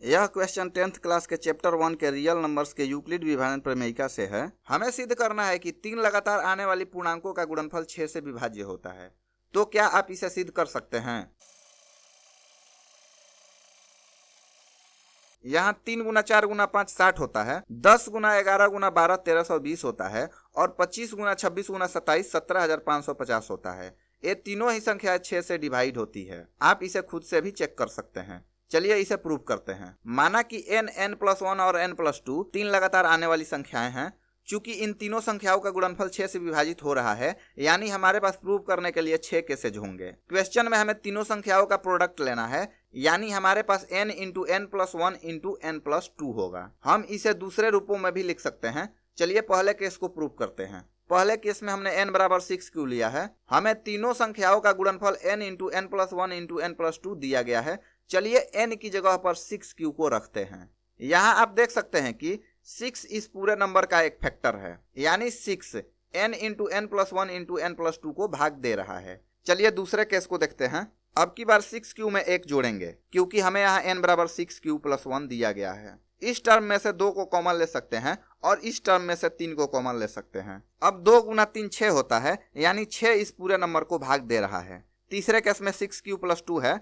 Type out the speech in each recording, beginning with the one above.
यह question 10th class के chapter 1 के रियल नंबर्स के यूक्लिड विभाजन प्रमेयिका से है। हमें सिद्ध करना है कि 3 लगातार आने वाली पूर्णांकों का गुणनफल 6 से विभाज्य होता है। तो क्या आप इसे सिद्ध कर सकते हैं? यहाँ 3 गुना 4 गुना 5 60 होता है, 10 गुना 11 गुना 12 1320 होता है और 25 गुना 26 गुना 27 17550 होता है। ये तीनों ही संख्याएं 6 से डिवाइड होती है। आप इसे खुद से भी चेक कर सकते हैं। चलिए इसे प्रूव करते हैं। माना कि n n+1 और n+2 3 लगातार आने वाली संख्याएं हैं। चूंकि इन तीनों संख्याओं का गुणनफल 6 से विभाजित हो रहा है, यानी हमारे पास प्रूव करने के लिए 6 केसेज होंगे। क्वेश्चन में हमें तीनों संख्याओं का प्रोडक्ट लेना है, यानी हमारे पास n × n+1 × n+2 होगा। हम इसे दूसरे रूपों में भी लिख सकते हैं। चलिए पहले केस को प्रूव करते हैं। पहले केस में हमने n बराबर 6 क्यों लिया है? हमें तीनों संख्याओं का गुणनफल n × n+1 × n+2 दिया गया है। चलिए n की जगह पर 6q को रखते हैं। यहाँ आप देख सकते हैं कि 6 इस पूरे नंबर का एक फैक्टर है, यानी 6 n × n+1 × n+2 को भाग दे रहा है। चलिए दूसरे केस को देखते हैं। अब की बार 6q में 1 जोड़ेंगे, क्योंकि हमें यहाँ n बराबर 6q + 1 दिया गया है। इस टर्म में से 2 को कॉमन ले सकते हैं और इस टर्म में से 3 को कॉमन ले सकते हैं। अब 2 गुना 3 6 होता है, यानी 6 इस पूरे नंबर को भाग दे रहा है। तीसरे केस में 6q + 2 है।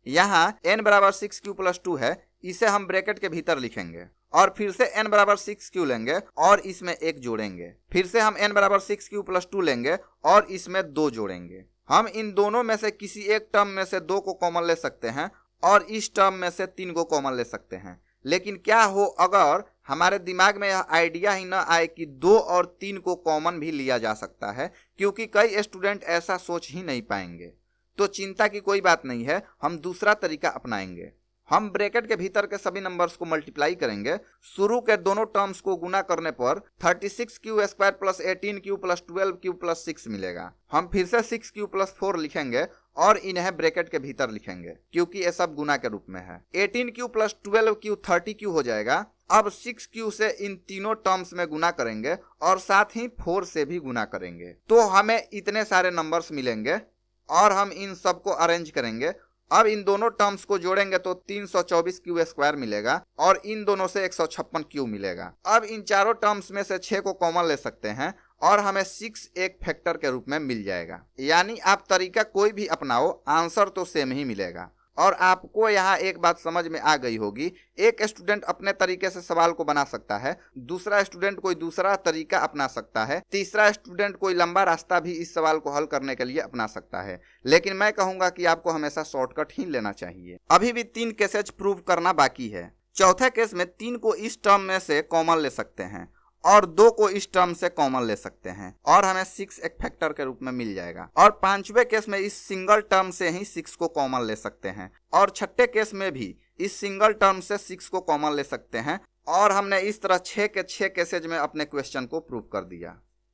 यहाँ n बराबर 6q + 2 है, इसे हम ब्रैकेट के भीतर लिखेंगे और फिर से n बराबर 6q लेंगे और इसमें 1 जोड़ेंगे। फिर से हम n बराबर 6q + 2 लेंगे और इसमें 2 जोड़ेंगे। हम इन दोनों में से किसी एक टर्म में से 2 को कॉमन ले सकते हैं और इस टर्म में से 3 को कॉमन ले सकते हैं। लेकिन क्या हो अगर हमारे दिमाग में यह आइडिया ही ना आए कि 2 और 3 को कॉमन भी लिया जा सकता है, क्योंकि कई स्टूडेंट ऐसा सोच ही नहीं पाएंगे। तो चिंता की कोई बात नहीं है, हम दूसरा तरीका अपनाएंगे। हम ब्रैकेट के भीतर के सभी नंबर्स को मल्टीप्लाई करेंगे। शुरू के दोनों टर्म्स को गुना करने पर 36q² + 18q + 12q + 6 मिलेगा। हम फिर से 6q + 4 लिखेंगे और इन्हें ब्रैकेट के भीतर लिखेंगे, क्योंकि ये सब गुना के रूप में है। 18q + 12q 30q हो जाएगा। अब 6q से इन तीनों टर्म्स में गुना करेंगे और साथ ही 4 से भी गुना करेंगे, तो हमें इतने सारे नंबर्स मिलेंगे और हम इन सबको अरेंज करेंगे। अब इन दोनों टर्म्स को जोड़ेंगे तो 324q² मिलेगा और इन दोनों से 156q मिलेगा। अब इन चारों टर्म्स में से 6 को कॉमन ले सकते हैं और हमें 6 एक फैक्टर के रूप में मिल जाएगा। यानी आप तरीका कोई भी अपनाओ, आंसर तो सेम ही मिलेगा। और आपको यहाँ एक बात समझ में आ गई होगी, एक स्टूडेंट अपने तरीके से सवाल को बना सकता है, दूसरा स्टूडेंट कोई दूसरा तरीका अपना सकता है, तीसरा स्टूडेंट कोई लंबा रास्ता भी इस सवाल को हल करने के लिए अपना सकता है। लेकिन मैं कहूंगा कि आपको हमेशा शॉर्टकट ही लेना चाहिए। अभी भी 3 केसेज प्रूव करना बाकी है। चौथे केस में 3 को इस टर्म में से कॉमन ले सकते हैं और 2 को इस टर्म से कॉमन ले सकते हैं और हमें 6 एक फैक्टर के रूप में मिल जाएगा। और पांचवें केस में इस सिंगल टर्म से ही 6 को कॉमन ले सकते हैं और छठे केस में भी इस सिंगल टर्म से 6 को कॉमन ले सकते हैं। और हमने इस तरह 6 के 6 केसेज में अपने क्वेश्चन को प्रूव कर दिया।